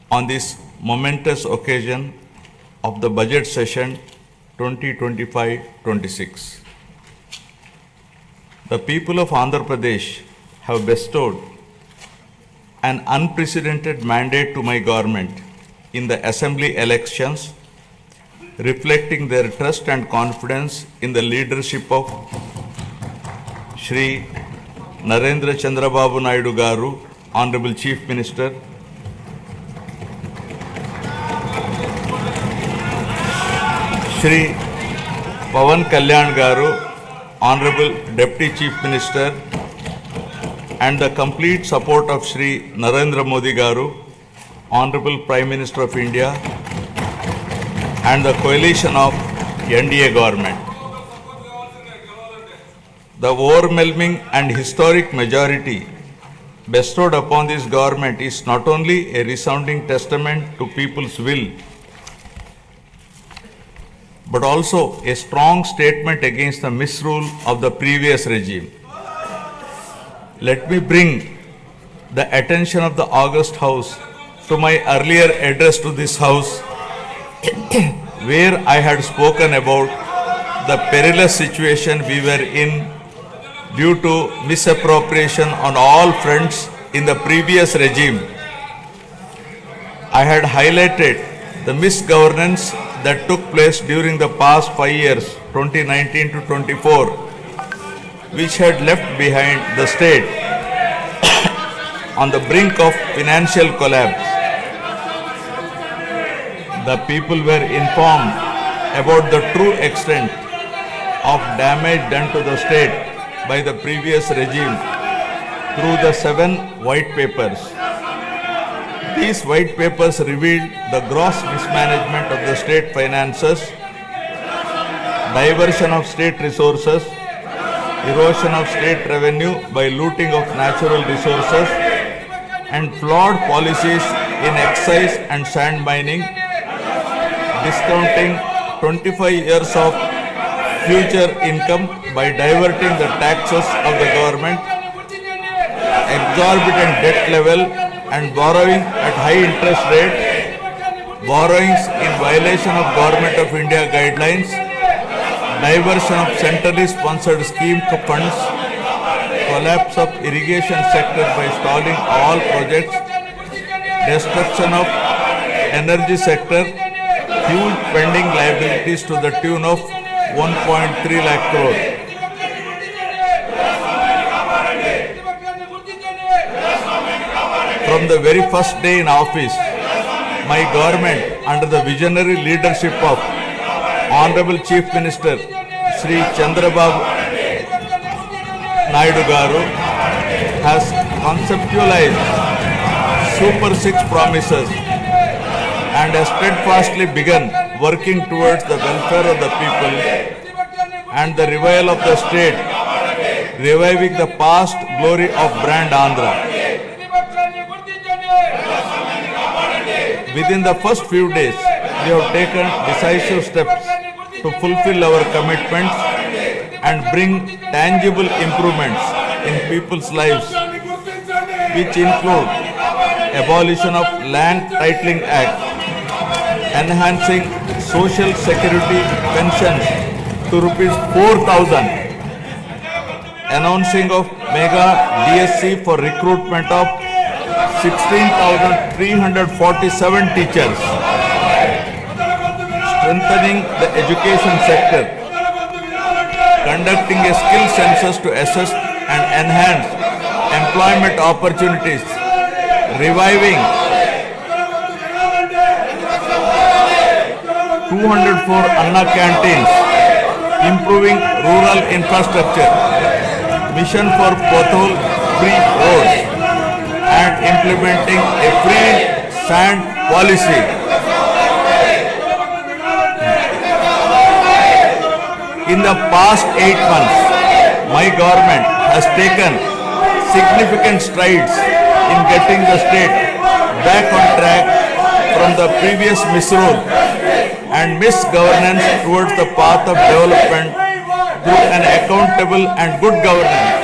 on this momentous occasion of the budget session 2025-26. The people of Andhra Pradesh have bestowed an unprecedented mandate to my government in the assembly elections, reflecting their trust and confidence in the leadership of Shri Narendra Chandrababu Naidu Garu, Honorable Chief Minister, Shri Pawan Kalyan Garu, Honorable Deputy Chief Minister, and the complete support of Shri Narendra Modi Garu, Honorable Prime Minister of India, and the coalition of NDA government. The overwhelming and historic majority bestowed upon this government is not only a resounding testament to people's will, but also a strong statement against the misrule of the previous regime. Let me bring the attention of the August House to my earlier address to this House, where I had spoken about the perilous situation we were in due to misappropriation on all fronts in the previous regime. I had highlighted the misgovernance that took place during the past 5 years, 2019 to 24, which had left behind the state on the brink of financial collapse. The people were informed about the true extent of damage done to the state by the previous regime through the 7 white papers. These white papers revealed the gross mismanagement of the state finances, diversion of state resources, erosion of state revenue by looting of natural resources, and flawed policies in excise and sand mining, discounting 25 years of future income by diverting the taxes of the government, exorbitant debt level and borrowing at high interest rate, borrowings in violation of Government of India guidelines, diversion of centrally sponsored scheme funds, collapse of irrigation sector by stalling all projects, destruction of energy sector, huge pending liabilities to the tune of 1.3 lakh crore. From the very first day in office, my government, under the visionary leadership of Honorable Chief Minister Shri Chandrababu Naidu Garu, has conceptualized Super 6 promises and has steadfastly begun working towards the welfare of the people and the revival of the state, reviving the past glory of brand Andhra. Within the first few days, we have taken decisive steps to fulfill our commitments and bring tangible improvements in people's lives, which include abolition of Land Titling Act, enhancing social security pensions to rupees 4,000, announcing of mega DSC for recruitment of 16,347 teachers, strengthening the education sector, conducting a skill census to assess and enhance employment opportunities, reviving 204 Anna canteens, improving rural infrastructure, mission for pothole-free roads, and implementing a free sand policy. In the past 8 months, my government has taken significant strides in getting the state back on track from the previous misrule and misgovernance towards the path of development through an accountable and good governance.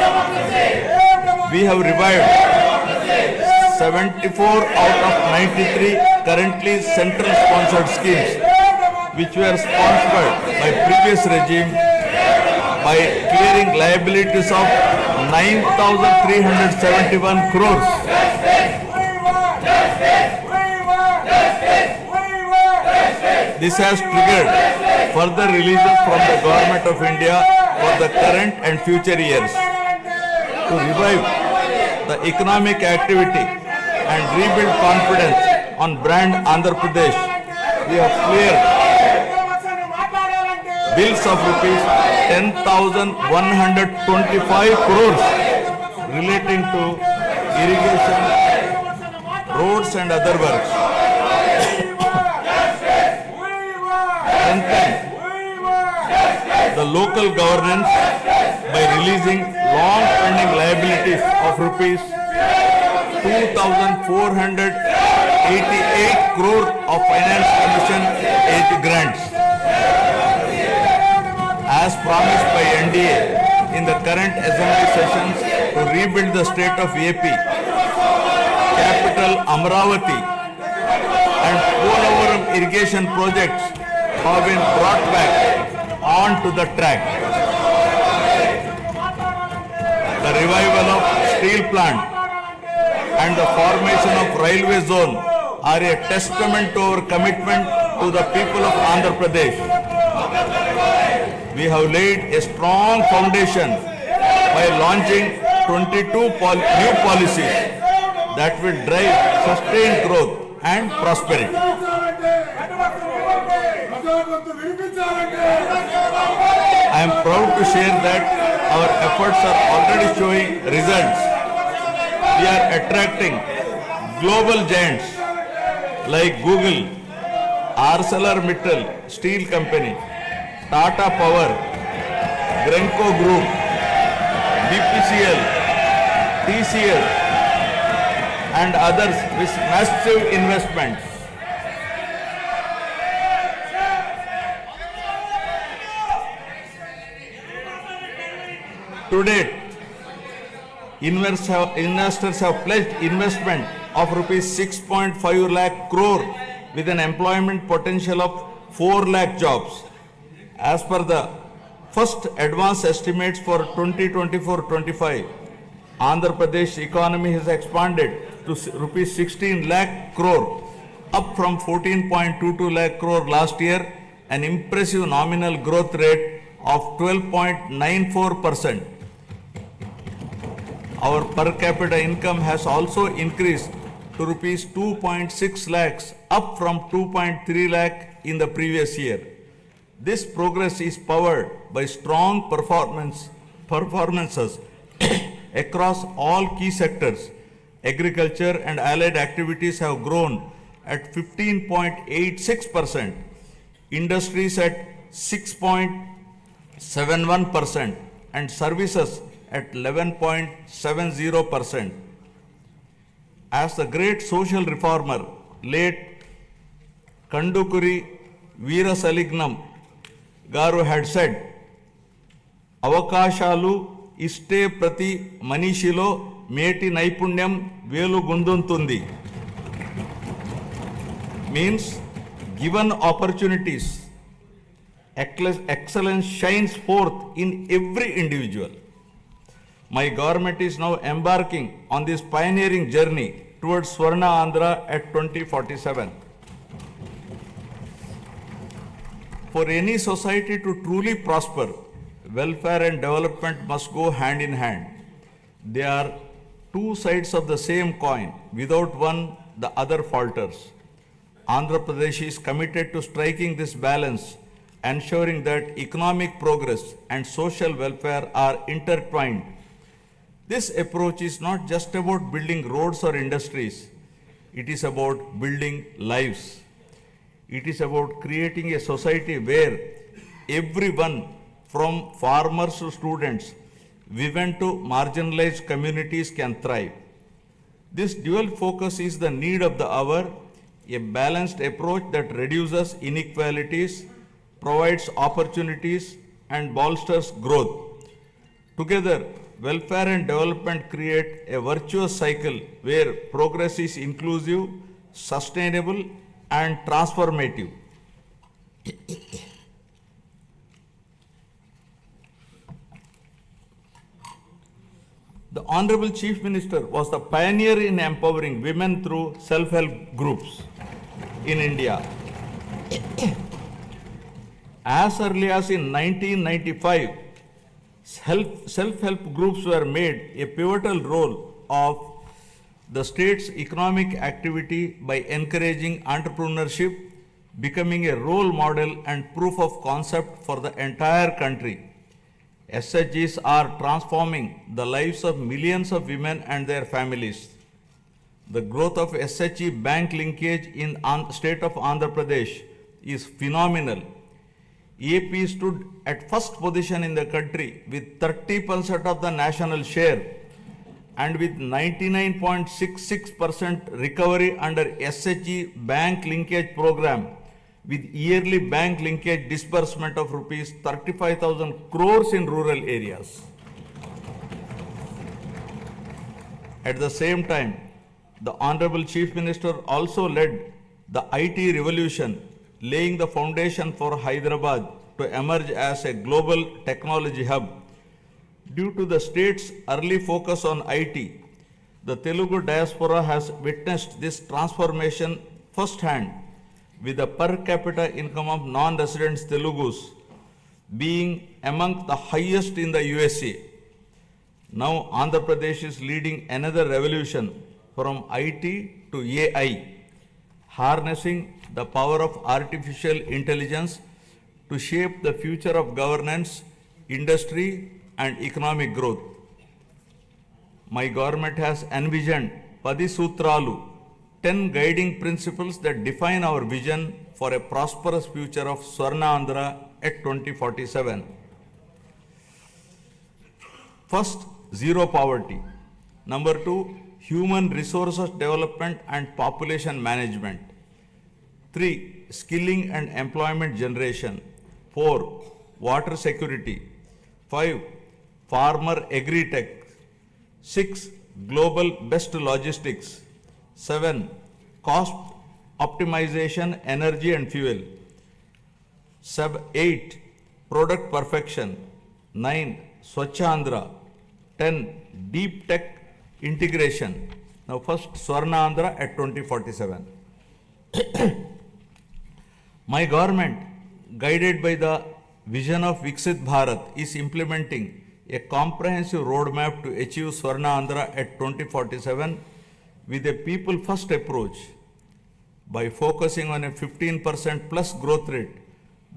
We have revived 74 out of 93 currently central sponsored schemes which were sponsored by previous regime by clearing liabilities of 9,371 crores. This has triggered further releases from the Government of India for the current and future years. To revive the economic activity and rebuild confidence on brand Andhra Pradesh, we have cleared bills of rupees 10,125 crores relating to irrigation, roads and other works. Strengthen the local governance by releasing long-pending liabilities of rupees 2,488 crore of Finance Commission age grants. As promised by NDA in the current assembly sessions to rebuild the state of AP, capital Amravati and Polavaram irrigation projects have been brought back onto the track. The revival of steel plant and the formation of railway zone are a testament to our commitment to the people of Andhra Pradesh. We have laid a strong foundation by launching 22 new policies that will drive sustained growth and prosperity. I am proud to share that our efforts are already showing results. We are attracting global giants like Google, ArcelorMittal Steel Company, Tata Power, Grenco Group, BPCL, TCL and others with massive investments. To date, investors have pledged investment of rupees 6.5 lakh crore with an employment potential of 4 lakh jobs. As per the first advance estimates for 2024-25, Andhra Pradesh economy has expanded to rupees 16 lakh crore, up from 14.22 lakh crore last year, an impressive nominal growth rate of 12.94%. Our per capita income has also increased to rupees 2.6 lakhs, up from 2.3 lakh in the previous year. This progress is powered by strong performances across all key sectors. Agriculture and allied activities have grown at 15.86%, industries at 6.71%, and services at 11.70%. As the great social reformer, late Kandukuri Veerasalignam Garu had said, Avakashalu iste prati manishilo meti naipunyam velu gunduntundi. Means, given opportunities, excellence shines forth in every individual. My government is now embarking on this pioneering journey towards Swarna Andhra at 2047. For any society to truly prosper, welfare and development must go hand in hand. They are two sides of the same coin. Without one, the other falters. Andhra Pradesh is committed to striking this balance, ensuring that economic progress and social welfare are intertwined. This approach is not just about building roads or industries. It is about building lives. It is about creating a society where everyone, from farmers to students, women to marginalized communities, can thrive. This dual focus is the need of the hour, a balanced approach that reduces inequalities, provides opportunities, and bolsters growth. Together, welfare and development create a virtuous cycle where progress is inclusive, sustainable, and transformative. The Honorable Chief Minister was the pioneer in empowering women through self-help groups in India. As early as in 1995, self-help groups were made a pivotal role of the state's economic activity by encouraging entrepreneurship, becoming a role model and proof of concept for the entire country. SHGs are transforming the lives of millions of women and their families. The growth of SHG bank linkage in state of Andhra Pradesh is phenomenal. AP stood at first position in the country with 30% of the national share and with 99.66% recovery under SHG bank linkage program, with yearly bank linkage disbursement of rupees 35,000 crores in rural areas. At the same time, the Honorable Chief Minister also led the IT revolution, laying the foundation for Hyderabad to emerge as a global technology hub. Due to the state's early focus on IT, the Telugu diaspora has witnessed this transformation firsthand, with the per capita income of non-resident Telugus being among the highest in the USA. Now Andhra Pradesh is leading another revolution from IT to AI, harnessing the power of artificial intelligence to shape the future of governance, industry, and economic growth. My government has envisioned Padi Sutralu, 10 guiding principles that define our vision for a prosperous future of Swarna Andhra at 2047. First, zero poverty. Number 2, human resources development and population management. 3, skilling and employment generation. 4, water security. 5, farmer agri-tech. 6, global best logistics. 7, cost optimization, energy and fuel. 8, product perfection. 9, Swachha Andhra. 10, deep tech integration. Now first, Swarna Andhra at 2047. My government, guided by the vision of Viksit Bharat, is implementing a comprehensive roadmap to achieve Swarna Andhra at 2047 with a people-first approach. By focusing on a 15% plus growth rate,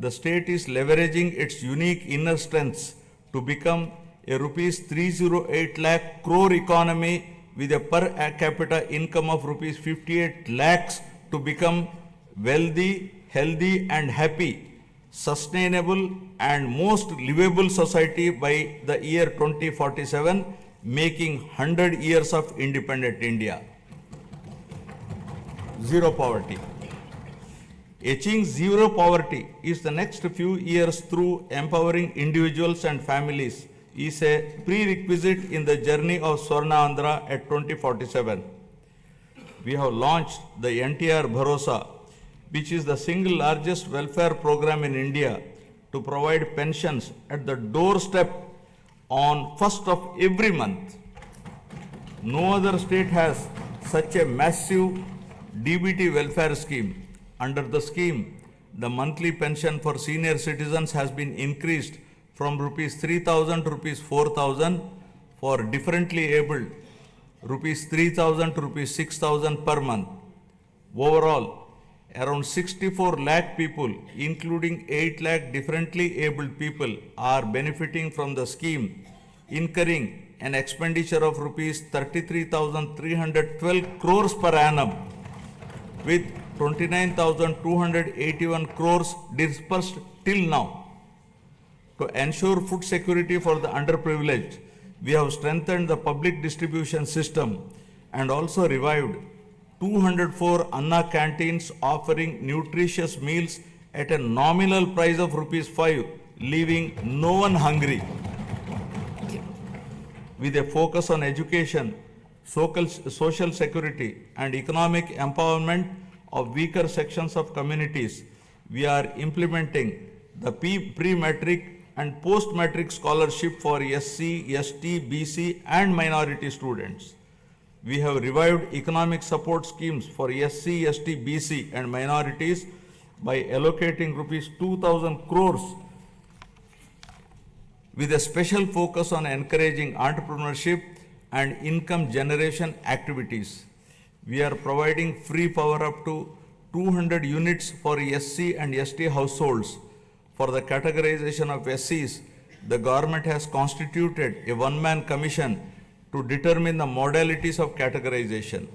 the state is leveraging its unique inner strengths to become a rupees 308 lakh crore economy with a per capita income of rupees 58 lakhs to become wealthy, healthy and happy, sustainable and most livable society by the year 2047, making 100 years of independent India. Zero poverty. Achieving zero poverty is the next few years through empowering individuals and families is a prerequisite in the journey of Swarna Andhra at 2047. We have launched the NTR Bharosa, which is the single largest welfare program in India to provide pensions at the doorstep on 1st of every month. No other state has such a massive DBT welfare scheme. Under the scheme, the monthly pension for senior citizens has been increased from rupees 3,000 to rupees 4,000, for differently abled rupees 3,000 to rupees 6,000 per month. Overall, around 64 lakh people, including 8 lakh differently abled people, are benefiting from the scheme, incurring an expenditure of rupees 33,312 crores per annum, with 29,281 crores dispersed till now. To ensure food security for the underprivileged, we have strengthened the public distribution system and also revived 204 Anna canteens offering nutritious meals at a nominal price of rupees 5, leaving no one hungry. with a focus on education, social security, and economic empowerment of weaker sections of communities. We are implementing the pre-matric and post-matric scholarship for SC, ST, BC, and minority students. We have revived economic support schemes for SC, ST, BC, and minorities by allocating rupees 2,000 crores with a special focus on encouraging entrepreneurship and income generation activities. We are providing free power up to 200 units for SC and ST households. For the categorization of SCs, the government has constituted a one-man commission to determine the modalities of categorization.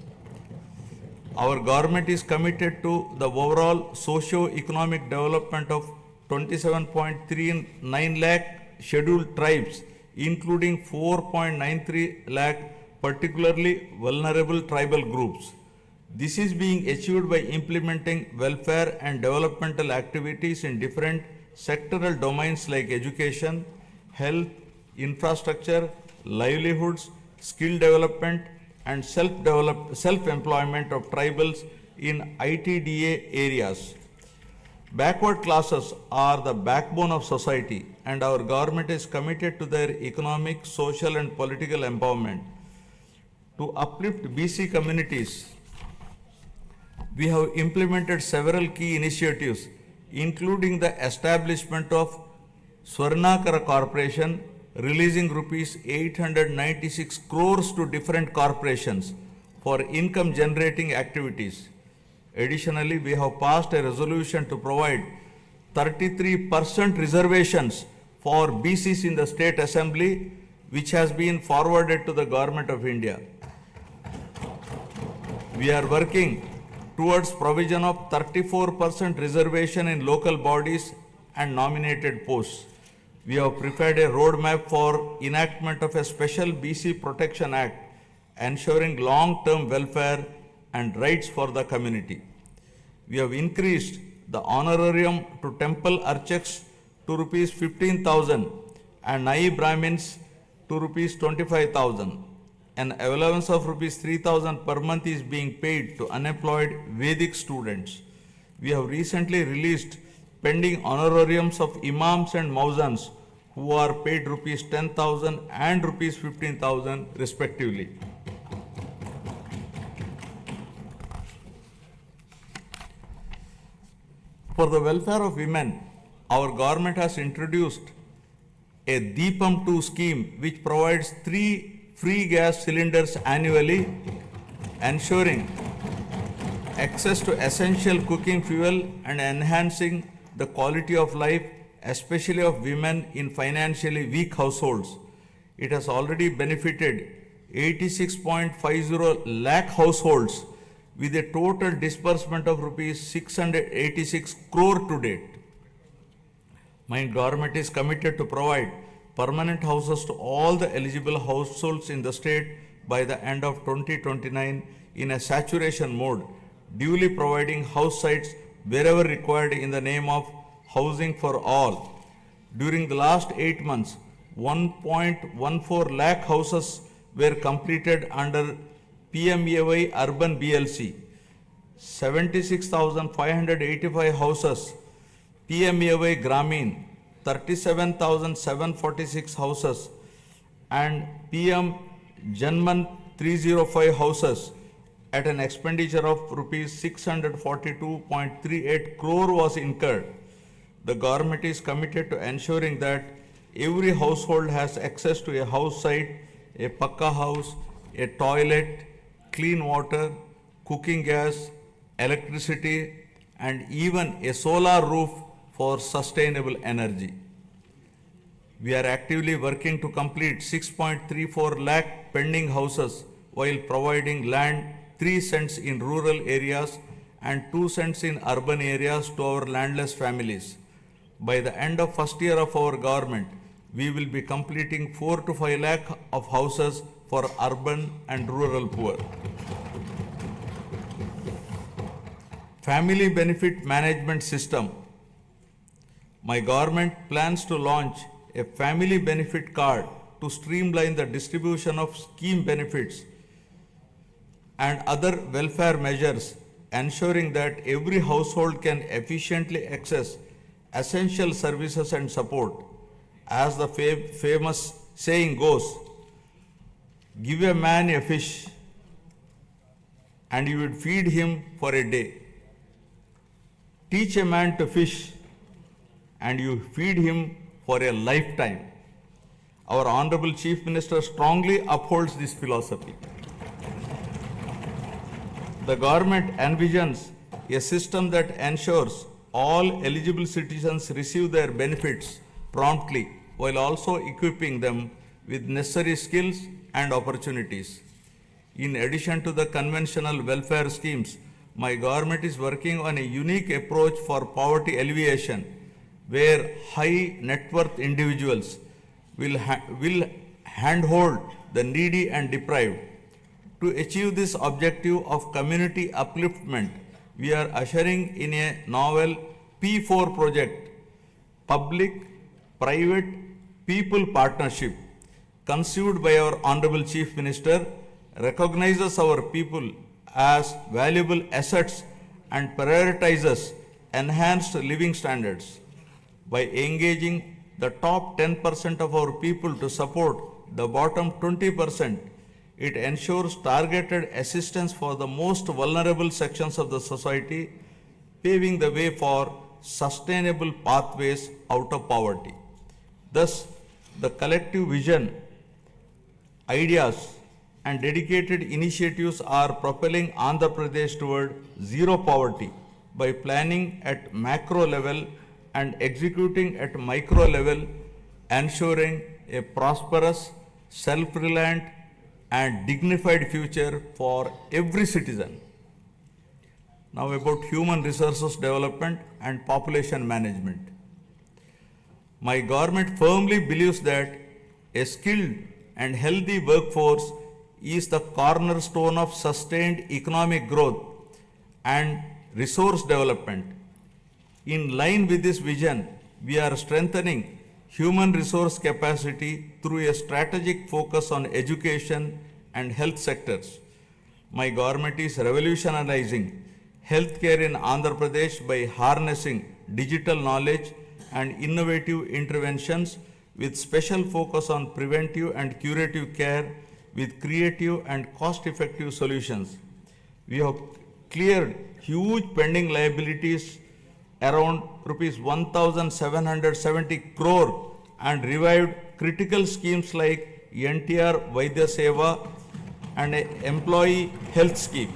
Our government is committed to the overall socio-economic development of 27.39 lakh scheduled tribes, including 4.93 lakh particularly vulnerable tribal groups. This is being achieved by implementing welfare and developmental activities in different sectoral domains like education, health, infrastructure, livelihoods, skill development, and self-employment of tribals in ITDA areas. Backward classes are the backbone of society, and our government is committed to their economic, social, and political empowerment. To uplift BC communities, we have implemented several key initiatives, including the establishment of Swarnakara Corporation, releasing rupees 896 crores to different corporations for income generating activities. Additionally, we have passed a resolution to provide 33% reservations for BCs in the State Assembly, which has been forwarded to the Government of India. We are working towards provision of 34% reservation in local bodies and nominated posts. We have prepared a roadmap for enactment of a special BC Protection Act, ensuring long-term welfare and rights for the community. We have increased the honorarium to temple archaks to rupees 15,000 and Nai Brahmins to rupees 25,000. An allowance of rupees 3,000 per month is being paid to unemployed Vedic students. We have recently released pending honorariums of imams and mauzans who are paid rupees 10,000 and rupees 15,000 respectively. For the welfare of women, our government has introduced a Deepam 2 scheme which provides 3 free gas cylinders annually, ensuring access to essential cooking fuel and enhancing the quality of life, especially of women in financially weak households. It has already benefited 86.50 lakh households with a total disbursement of rupees 686 crore to date. My government is committed to provide permanent houses to all the eligible households in the state by the end of 2029 in a saturation mode, duly providing house sites wherever required in the name of housing for all. During the last 8 months, 1.14 lakh houses were completed under PMAY Urban BLC, 76,585 houses PMAY Grameen, 37,746 houses, and PM Janman 305 houses at an expenditure of rupees 642.38 crore was incurred. The government is committed to ensuring that every household has access to a house site, a pakka house, a toilet, clean water, cooking gas, electricity, and even a solar roof for sustainable energy. We are actively working to complete 6.34 lakh pending houses while providing land 3 cents in rural areas and 2 cents in urban areas to our landless families. By the end of first year of our government, we will be completing 4 to 5 lakh of houses for urban and rural poor. Family Benefit Management System. My government plans to launch a family benefit card to streamline the distribution of scheme benefits and other welfare measures, ensuring that every household can efficiently access essential services and support. As the famous saying goes, give a man a fish and you would feed him for a day. Teach a man to fish and you feed him for a lifetime. Our Honorable Chief Minister strongly upholds this philosophy. The government envisions a system that ensures all eligible citizens receive their benefits promptly while also equipping them with necessary skills and opportunities. In addition to the conventional welfare schemes, my government is working on a unique approach for poverty alleviation, where high net worth individuals will handhold the needy and deprived. To achieve this objective of community upliftment, we are ushering in a novel P4 project, Public Private People Partnership, conceived by our Honorable Chief Minister, recognizes our people as valuable assets and prioritizes enhanced living standards. By engaging the top 10% of our people to support the bottom 20%, it ensures targeted assistance for the most vulnerable sections of the society, paving the way for sustainable pathways out of poverty. Thus, the collective vision, ideas, and dedicated initiatives are propelling Andhra Pradesh toward zero poverty by planning at macro level and executing at micro level, ensuring a prosperous, self-reliant, and dignified future for every citizen. Now about human resources development and population management. My government firmly believes that a skilled and healthy workforce is the cornerstone of sustained economic growth and resource development. In line with this vision, we are strengthening human resource capacity through a strategic focus on education and health sectors. My government is revolutionizing healthcare in Andhra Pradesh by harnessing digital knowledge and innovative interventions with special focus on preventive and curative care with creative and cost-effective solutions. We have cleared huge pending liabilities around rupees 1,770 crore and revived critical schemes like NTR Vaidya Seva and an employee health scheme.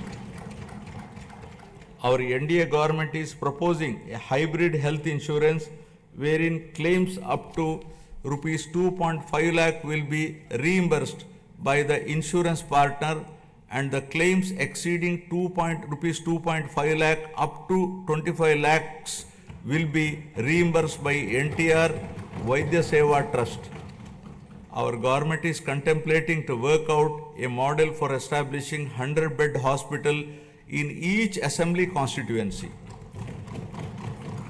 Our NDA government is proposing a hybrid health insurance wherein claims up to rupees 2.5 lakh will be reimbursed by the insurance partner and the claims exceeding rupees 2.5 lakh up to 25 lakhs will be reimbursed by NTR Vaidya Seva Trust. Our government is contemplating to work out a model for establishing 100-bed hospital in each assembly constituency.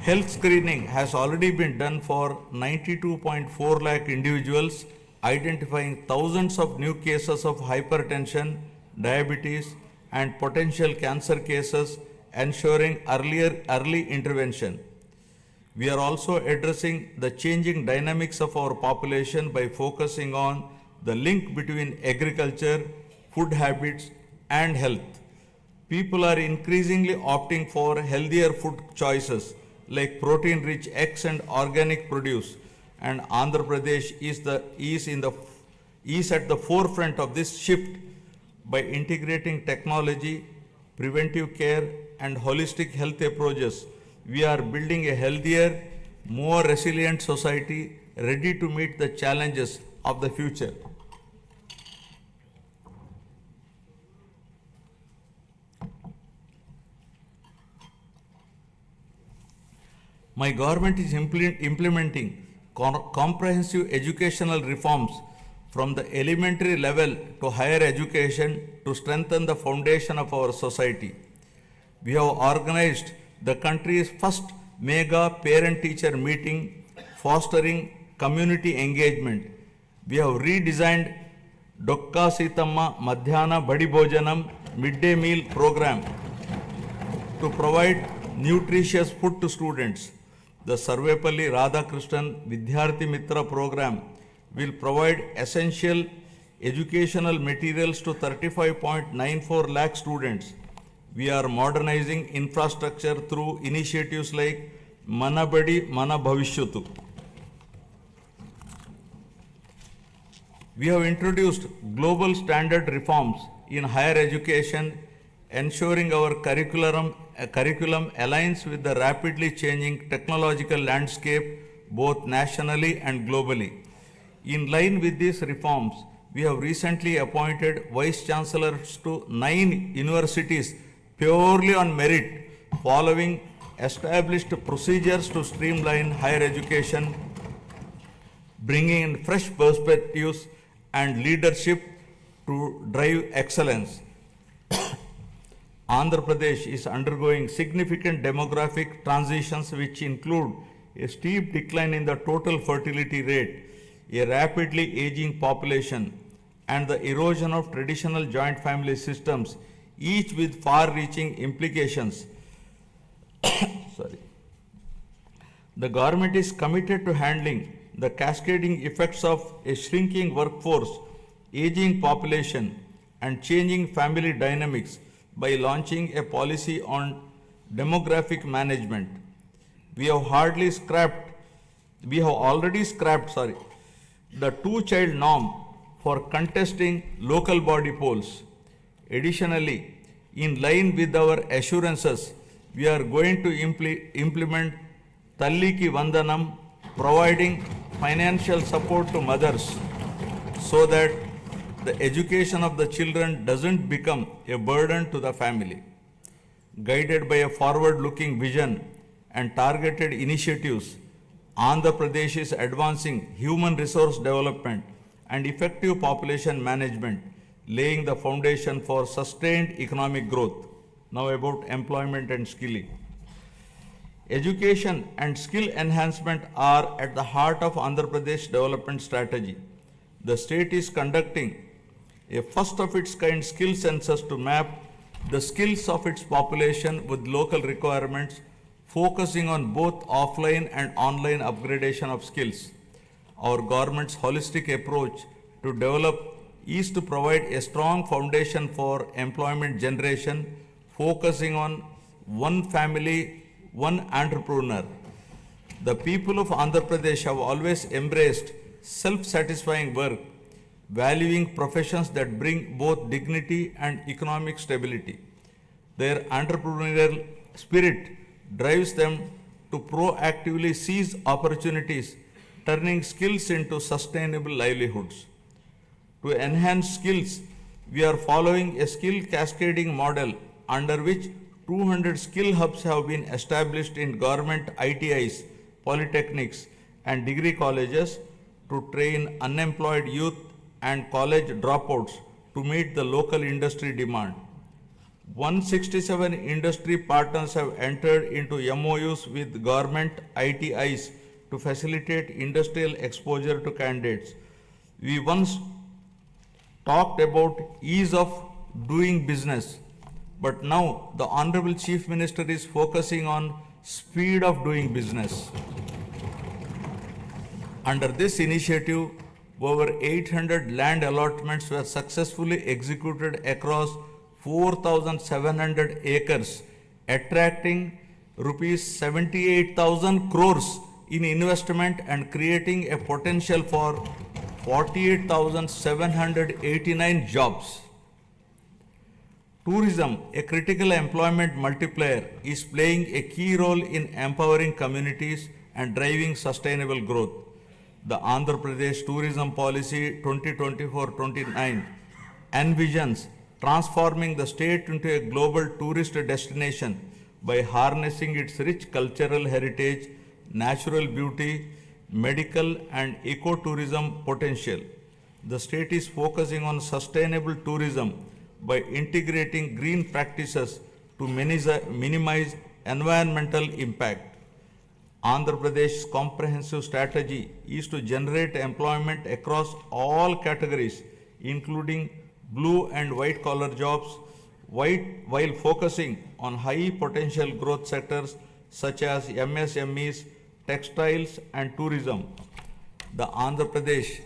Health screening has already been done for 92.4 lakh individuals, identifying thousands of new cases of hypertension, diabetes, and potential cancer cases, ensuring early intervention. We are also addressing the changing dynamics of our population by focusing on the link between agriculture, food habits, and health. People are increasingly opting for healthier food choices like protein-rich eggs and organic produce, and Andhra Pradesh is at the forefront of this shift by integrating technology, preventive care, and holistic health approaches. We are building a healthier, more resilient society ready to meet the challenges of the future. My government is implementing comprehensive educational reforms from the elementary level to higher education to strengthen the foundation of our society. We have organized the country's first mega parent-teacher meeting, fostering community engagement. We have redesigned Dokka Sitama Madhyana Badi Bhojanam midday meal program to provide nutritious food to students. The Sarvepalli Radhakrishnan Vidyarthi Mitra program will provide essential educational materials to 35.94 lakh students. We are modernizing infrastructure through initiatives like Mana Badi Mana Bhavishyatu. We have introduced global standard reforms in higher education, ensuring our curriculum aligns with the rapidly changing technological landscape both nationally and globally. In line with these reforms, we have recently appointed vice chancellors to 9 universities purely on merit, following established procedures to streamline higher education, bringing in fresh perspectives and leadership to drive excellence. Andhra Pradesh is undergoing significant demographic transitions which include a steep decline in the total fertility rate, a rapidly aging population, and the erosion of traditional joint family systems, each with far-reaching implications. Sorry. The government is committed to handling the cascading effects of a shrinking workforce, aging population, and changing family dynamics by launching a policy on demographic management. We have already scrapped the two-child norm for contesting local body polls. Additionally, in line with our assurances, we are going to implement Talliki Vandanam, providing financial support to mothers so that the education of the children doesn't become a burden to the family. Guided by a forward-looking vision and targeted initiatives, Andhra Pradesh is advancing human resource development and effective population management, laying the foundation for sustained economic growth. Now about employment and skilling. Education and skill enhancement are at the heart of Andhra Pradesh development strategy. The state is conducting a first of its kind skill census to map the skills of its population with local requirements, focusing on both offline and online upgradation of skills. Our government's holistic approach to develop is to provide a strong foundation for employment generation, focusing on one family, one entrepreneur. The people of Andhra Pradesh have always embraced self-satisfying work, valuing professions that bring both dignity and economic stability. Their entrepreneurial spirit drives them to proactively seize opportunities, turning skills into sustainable livelihoods. To enhance skills, we are following a skill cascading model under which 200 skill hubs have been established in government ITIs, polytechnics, and degree colleges to train unemployed youth and college dropouts to meet the local industry demand. 167 industry partners have entered into MOUs with government ITIs to facilitate industrial exposure to candidates. We once talked about ease of doing business, but now the Honorable Chief Minister is focusing on speed of doing business. Under this initiative, over 800 land allotments were successfully executed across 4,700 acres, attracting rupees 78,000 crores in investment and creating a potential for 48,789 jobs. Tourism, a critical employment multiplier, is playing a key role in empowering communities and driving sustainable growth. The Andhra Pradesh Tourism Policy 2024-29 envisions transforming the state into a global tourist destination by harnessing its rich cultural heritage, natural beauty, medical and ecotourism potential. The state is focusing on sustainable tourism by integrating green practices to minimize environmental impact. Andhra Pradesh's comprehensive strategy is to generate employment across all categories, including blue and white collar jobs, while focusing on high potential growth sectors such as MSMEs, textiles, and tourism. The Andhra Pradesh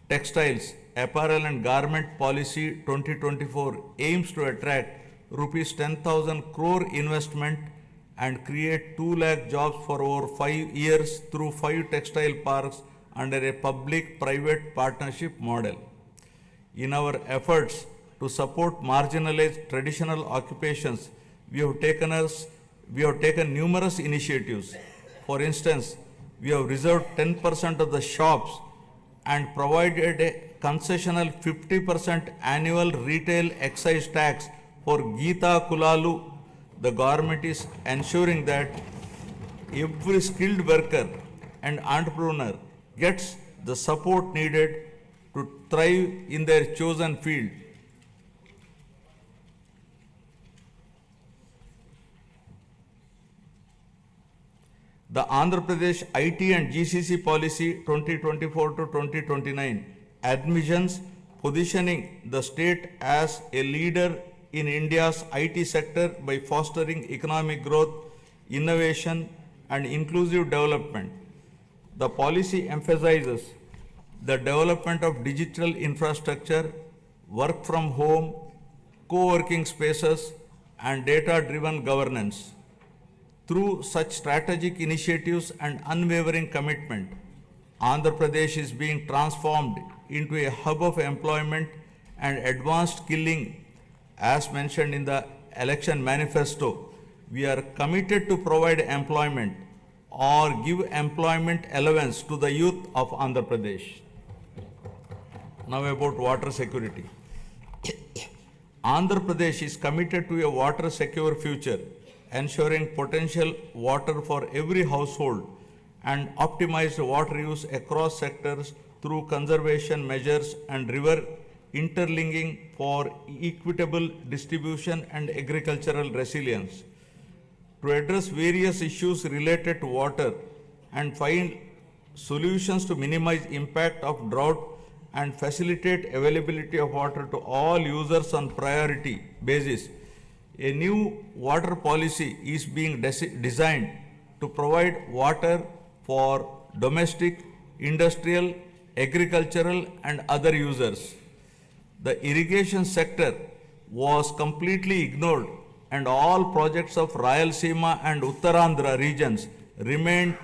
Textiles, Apparel and Garment Policy 2024 aims to attract rupees 10,000 crore investment and create 2 lakh jobs for over 5 years through 5 textile parks under a public-private partnership model. In our efforts to support marginalized traditional occupations, we have taken numerous initiatives. For instance, we have reserved 10% of the shops and provided a concessional 50% annual retail excise tax for Geeta Kulalu. The government is ensuring that every skilled worker and entrepreneur gets the support needed to thrive in their chosen field. The Andhra Pradesh IT and GCC Policy 2024 to 2029 admissions positioning the state as a leader in India's IT sector by fostering economic growth, innovation, and inclusive development. The policy emphasizes the development of digital infrastructure, work from home, co-working spaces, and data-driven governance. Through such strategic initiatives and unwavering commitment, Andhra Pradesh is being transformed into a hub of employment and advanced skilling. As mentioned in the election manifesto, we are committed to provide employment or give employment allowance to the youth of Andhra Pradesh. Now about water security. Andhra Pradesh is committed to a water secure future, ensuring potential water for every household and optimized water use across sectors through conservation measures and river interlinking for equitable distribution and agricultural resilience. To address various issues related to water and find solutions to minimize impact of drought and facilitate availability of water to all users on priority basis, a new water policy is being designed to provide water for domestic, industrial, agricultural, and other users. The irrigation sector was completely ignored, and all projects of Rayalaseema and Uttarandhra regions remained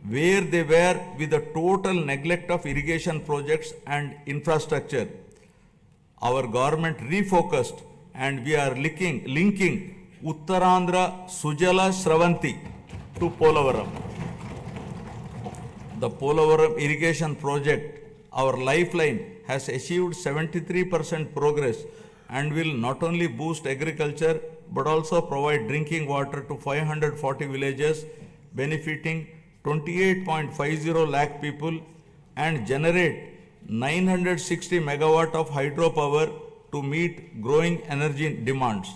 where they were with the total neglect of irrigation projects and infrastructure. Our government refocused and we are linking Uttarandhra Sujala Sravanti to Polavaram. The Polavaram irrigation project, our lifeline, has achieved 73% progress and will not only boost agriculture but also provide drinking water to 540 villages, benefiting 28.50 lakh people and generate 960 megawatt of hydropower to meet growing energy demands.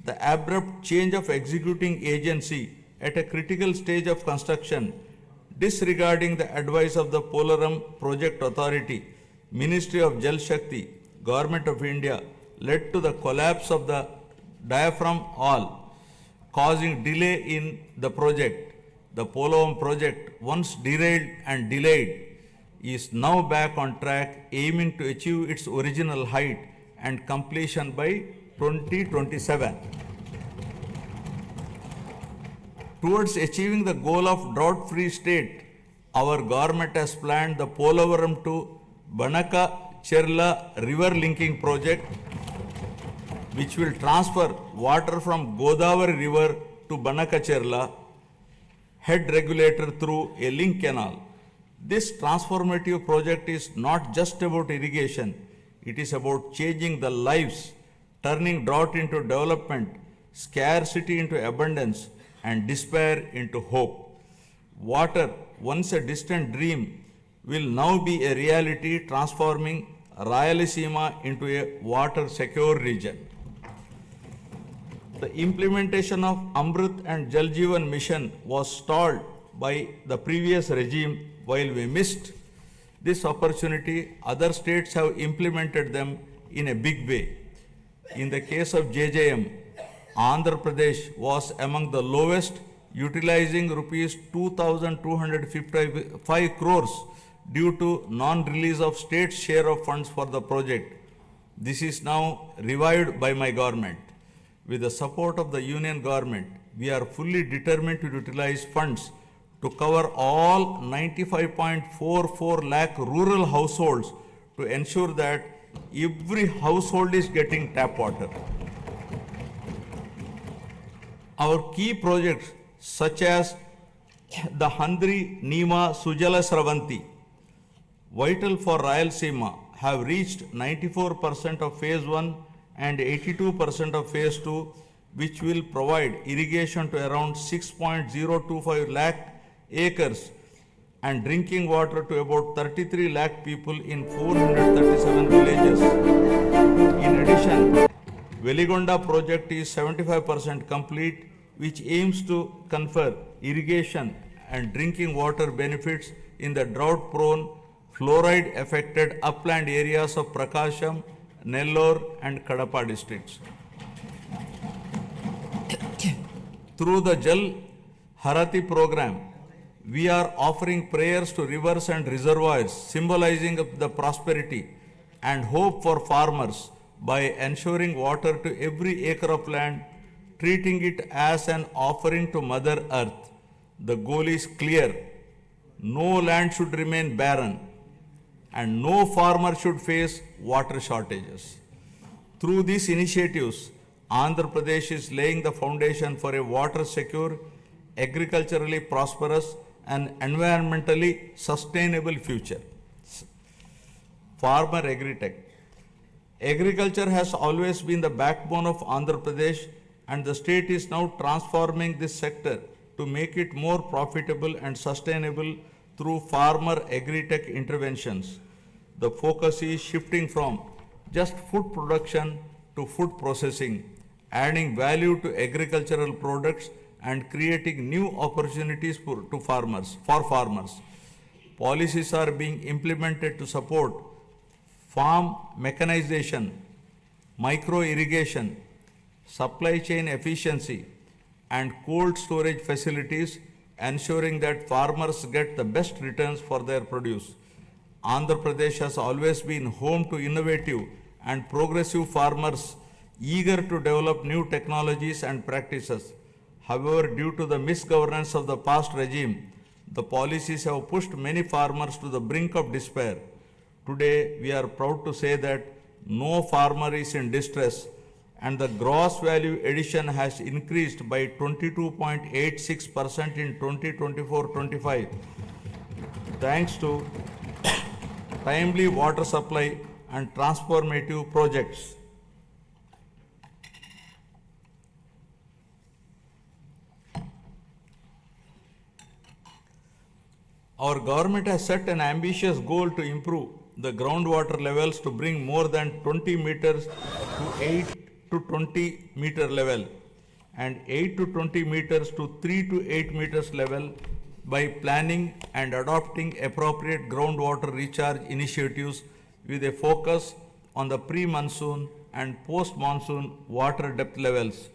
The abrupt change of executing agency at a critical stage of construction, disregarding the advice of the Polaram Project Authority, Ministry of Jal Shakti, Government of India, led to the collapse of the diaphragm wall, causing delay in the project. The Polaram project, once derailed and delayed, is now back on track, aiming to achieve its original height and completion by 2027. Towards achieving the goal of drought-free state, our government has planned the Polavaram to Banaka Cherla river linking project, which will transfer water from Godavari river to Banaka Cherla head regulator through a link canal. This transformative project is not just about irrigation, it is about changing the lives, turning drought into development, scarcity into abundance, and despair into hope. Water, once a distant dream, will now be a reality, transforming Rayalaseema into a water secure region. The implementation of Amrit and Jal Jeevan mission was stalled by the previous regime. While we missed this opportunity, other states have implemented them in a big way. In the case of JJM, Andhra Pradesh was among the lowest, utilizing rupees 2,255 crores due to non-release of state's share of funds for the project. This is now revived by my government. With the support of the union government, we are fully determined to utilize funds to cover all 95.44 lakh rural households to ensure that every household is getting tap water. Our key projects such as the Handri Nima Sujala Sravanti, vital for Rayalaseema, have reached 94% of phase 1 and 82% of phase 2, which will provide irrigation to around 6.025 lakh acres and drinking water to about 33 lakh people in 437 villages. In addition, Veligonda project is 75% complete, which aims to confer irrigation and drinking water benefits in the drought-prone, fluoride-affected upland areas of Prakasham, Nellore and Kadapa districts. Through the Jal Harati program, we are offering prayers to rivers and reservoirs, symbolizing the prosperity and hope for farmers by ensuring water to every acre of land, treating it as an offering to Mother Earth. The goal is clear. No land should remain barren and no farmer should face water shortages. Through these initiatives, Andhra Pradesh is laying the foundation for a water secure, agriculturally prosperous and environmentally sustainable future. Farmer Agritech. Agriculture has always been the backbone of Andhra Pradesh, and the state is now transforming this sector to make it more profitable and sustainable through farmer agri-tech interventions. The focus is shifting from just food production to food processing, adding value to agricultural products and creating new opportunities for farmers. Policies are being implemented to support farm mechanization, micro irrigation, supply chain efficiency, and cold storage facilities, ensuring that farmers get the best returns for their produce. Andhra Pradesh has always been home to innovative and progressive farmers eager to develop new technologies and practices. However, due to the misgovernance of the past regime, the policies have pushed many farmers to the brink of despair. Today, we are proud to say that no farmer is in distress, and the gross value addition has increased by 22.86% in 2024-25, thanks to timely water supply and transformative projects. Our government has set an ambitious goal to improve the groundwater levels to bring more than 20 meters to 8 to 20 meter level and 8 to 20 meters to 3 to 8 meters level by planning and adopting appropriate groundwater recharge initiatives with a focus on the pre-monsoon and post-monsoon water depth levels.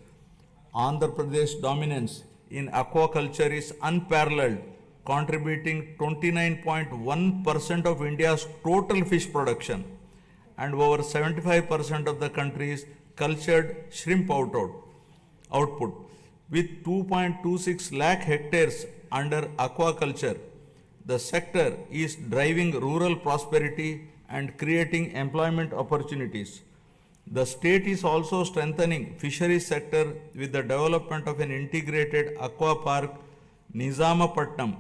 Andhra Pradesh dominance in aquaculture is unparalleled, contributing 29.1% of India's total fish production and over 75% of the country's cultured shrimp output. With 2.26 lakh hectares under aquaculture, the sector is driving rural prosperity and creating employment opportunities. The state is also strengthening fisheries sector with the development of an integrated aqua park, Nizamapatnam,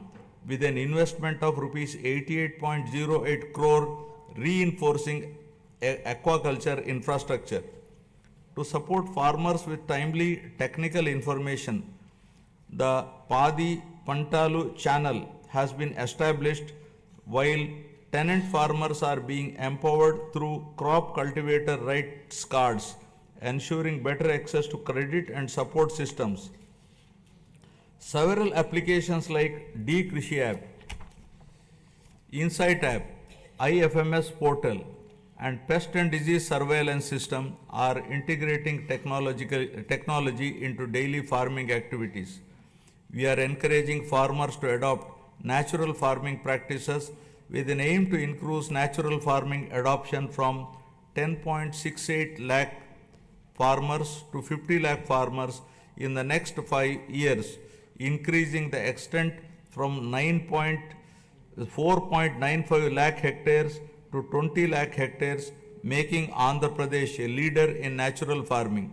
with an investment of rupees 88.08 crore, reinforcing aquaculture infrastructure. To support farmers with timely technical information, the Padi Pantalu channel has been established, while tenant farmers are being empowered through crop cultivator rights cards, ensuring better access to credit and support systems. Several applications like D-Krishi app, Insight app, IFMS portal, and pest and disease surveillance system are integrating technology into daily farming activities. We are encouraging farmers to adopt natural farming practices with an aim to increase natural farming adoption from 10.68 lakh farmers to 50 lakh farmers in the next 5 years, increasing the extent from 4.95 lakh hectares to 20 lakh hectares, making Andhra Pradesh a leader in natural farming.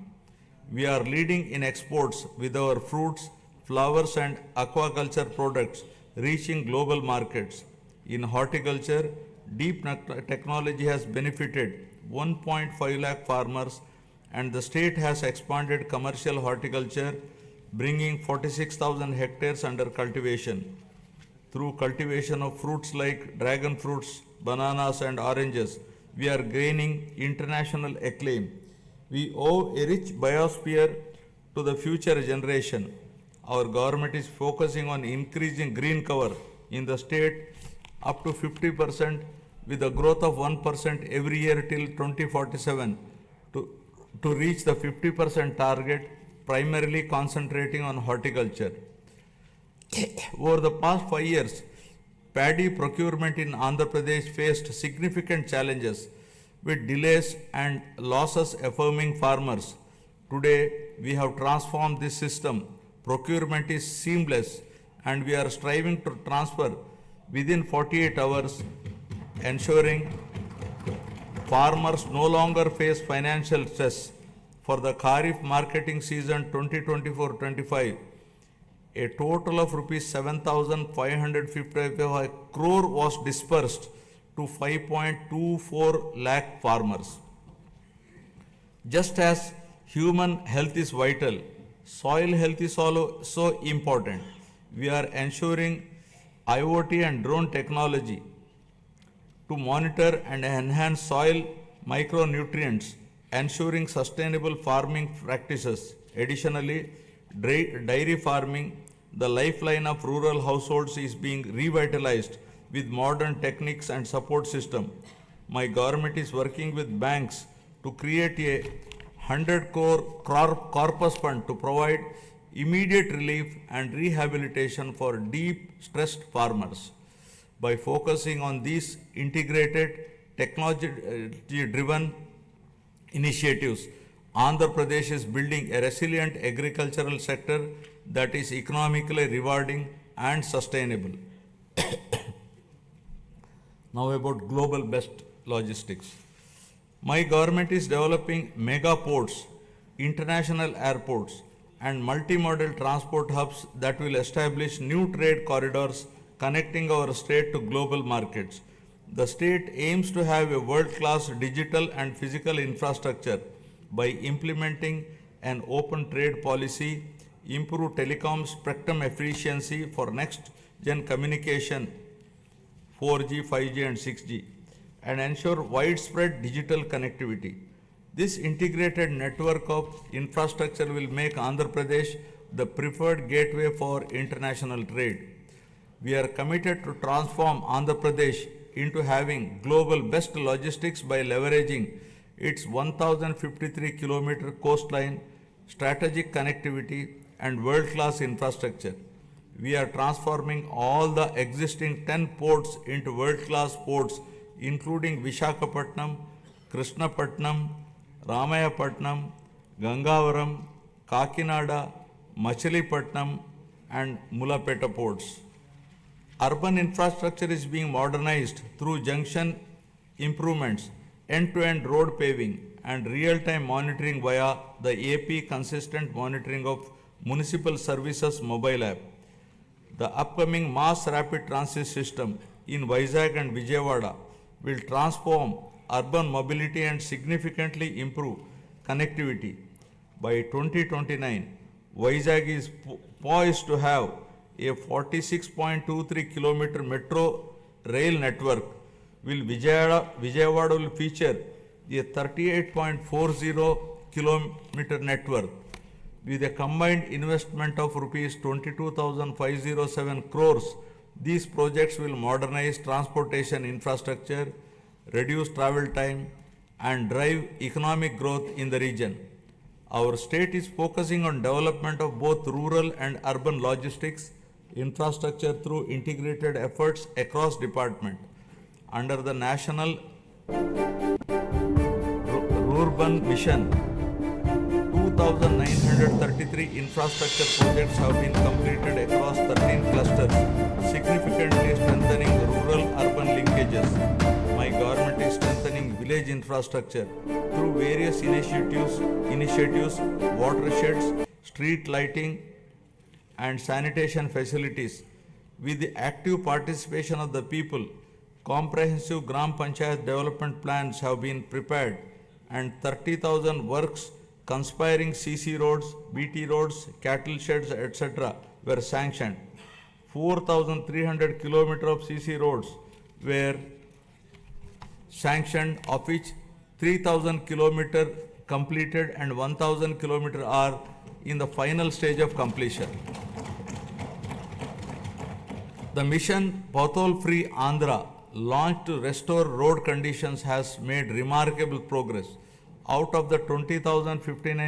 We are leading in exports with our fruits, flowers and aquaculture products reaching global markets. In horticulture, deep technology has benefited 1.5 lakh farmers and the state has expanded commercial horticulture, bringing 46,000 hectares under cultivation. Through cultivation of fruits like dragon fruits, bananas and oranges, we are gaining international acclaim. We owe a rich biosphere to the future generation. Our government is focusing on increasing green cover in the state up to 50% with a growth of 1% every year till 2047 to reach the 50% target, primarily concentrating on horticulture. Over the past 5 years, paddy procurement in Andhra Pradesh faced significant challenges with delays and losses affirming farmers. Today, we have transformed this system. Procurement is seamless and we are striving to transfer within 48 hours, ensuring farmers no longer face financial stress. For the Kharif marketing season 2024-25, a total of rupees 7,555 crore was dispersed to 5.24 lakh farmers. Just as human health is vital, soil health is also important. We are ensuring IoT and drone technology to monitor and enhance soil micronutrients, ensuring sustainable farming practices. Additionally, dairy farming, the lifeline of rural households, is being revitalized with modern techniques and support system. My government is working with banks to create a 100 crore corpus fund to provide immediate relief and rehabilitation for deep stressed farmers. By focusing on these integrated technology-driven initiatives, Andhra Pradesh is building a resilient agricultural sector that is economically rewarding and sustainable. Now about global best logistics. My government is developing mega ports, international airports, and multimodal transport hubs that will establish new trade corridors connecting our state to global markets. The state aims to have a world-class digital and physical infrastructure by implementing an open trade policy, improve telecom spectrum efficiency for next-gen communication, 4G, 5G and 6G, and ensure widespread digital connectivity. This integrated network of infrastructure will make Andhra Pradesh the preferred gateway for international trade. We are committed to transform Andhra Pradesh into having global best logistics by leveraging its 1053 kilometer coastline, strategic connectivity and world-class infrastructure. We are transforming all the existing 10 ports into world-class ports, including Visakhapatnam, Krishnapatnam, Ramayapatnam, Gangavaram, Kakinada, Machilipatnam and Mulapeta ports. Urban infrastructure is being modernized through junction improvements, end-to-end road paving and real-time monitoring via the AP Consistent Monitoring of Municipal Services mobile app. The upcoming mass rapid transit system in Vizag and Vijayawada will transform urban mobility and significantly improve connectivity. By 2029, Vizag is poised to have a 46.23 kilometer metro rail network, while Vijayawada will feature a 38.40 kilometer network. With a combined investment of rupees 22,507 crores, these projects will modernize transportation infrastructure, reduce travel time, and drive economic growth in the region. Our state is focusing on development of both rural and urban logistics infrastructure through integrated efforts across department. Under the National Urban Mission, 2,933 infrastructure projects have been completed across 13 clusters, significantly strengthening rural-urban linkages. My government is strengthening village infrastructure through various initiatives, watersheds, street lighting, and sanitation facilities. With the active participation of the people, comprehensive Gram Panchayat development plans have been prepared and 30,000 works conspiring CC roads, BT roads, cattle sheds, etc. were sanctioned. 4,300 kilometers of CC roads were sanctioned, of which 3,000 kilometers completed and 1,000 kilometers are in the final stage of completion. The mission Pothole Free Andhra, launched to restore road conditions, has made remarkable progress. Out of the 20,059